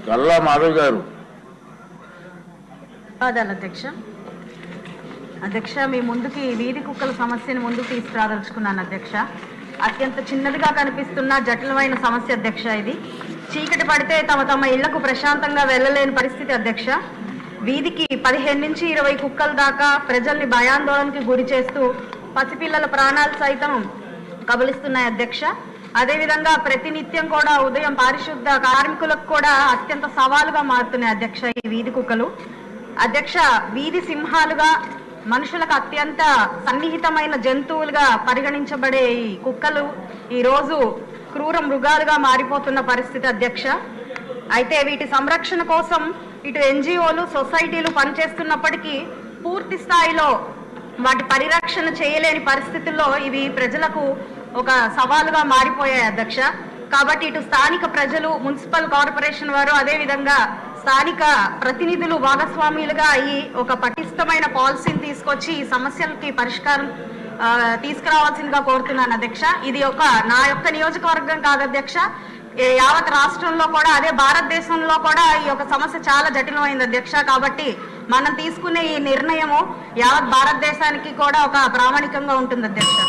గల్లా మాధవ్ గారు. అధ్యక్ష అధ్యక్ష మీ ముందుకి వీధి కుక్కల సమస్యను ముందుకు తీసుకురాదలుచుకున్నాను అధ్యక్ష. అత్యంత చిన్నదిగా కనిపిస్తున్న జటిలమైన సమస్య అధ్యక్ష. ఇది చీకటి పడితే తమ ఇళ్లకు ప్రశాంతంగా వెళ్ళలేని పరిస్థితి అధ్యక్ష. వీధికి 15 నుంచి 20 కుక్కల దాకా ప్రజల్ని భయాందోళనకి గురి చేస్తూ పసిపిల్లల ప్రాణాలు సైతం కబలిస్తున్నాయి అధ్యక్ష. అదేవిధంగా ప్రతినిత్యం కూడా ఉదయం పారిశుద్ధ కార్మికులకు కూడా అత్యంత సవాలుగా మారుతున్నాయి అధ్యక్ష ఈ వీధి కుక్కలు. అధ్యక్ష, వీధి సింహాలుగా మనుషులకు అత్యంత సన్నిహితమైన జంతువులుగా పరిగణించబడే ఈ కుక్కలు ఈరోజు క్రూర మృగాలుగా మారిపోతున్న పరిస్థితి అధ్యక్ష. అయితే వీటి సంరక్షణ కోసం ఇటు ఎన్జిఓలు సొసైటీలు పనిచేస్తున్నప్పటికీ పూర్తి స్థాయిలో వాటి పరిరక్షణ చేయలేని పరిస్థితుల్లో ఇవి ప్రజలకు ఒక సవాలుగా మారిపోయాయి అధ్యక్ష. కాబట్టి ఇటు స్థానిక ప్రజలు, మున్సిపల్ కార్పొరేషన్ వారు, అదేవిధంగా స్థానిక ప్రతినిధులు భాగస్వాములుగా అయ్యి ఒక పటిష్టమైన పాలసీని తీసుకొచ్చి ఈ సమస్యలకి పరిష్కారం తీసుకురావాల్సిందిగా కోరుతున్నాను అధ్యక్ష. ఇది నా యొక్క నియోజకవర్గం కాదు అధ్యక్ష, యావత్ రాష్ట్రంలో కూడా, అదే భారతదేశంలో కూడా ఈ యొక్క సమస్య చాలా జటిలమైంది అధ్యక్ష. కాబట్టి మనం తీసుకునే ఈ నిర్ణయము యావత్ భారతదేశానికి కూడా ఒక ప్రామాణికంగా ఉంటుంది అధ్యక్ష.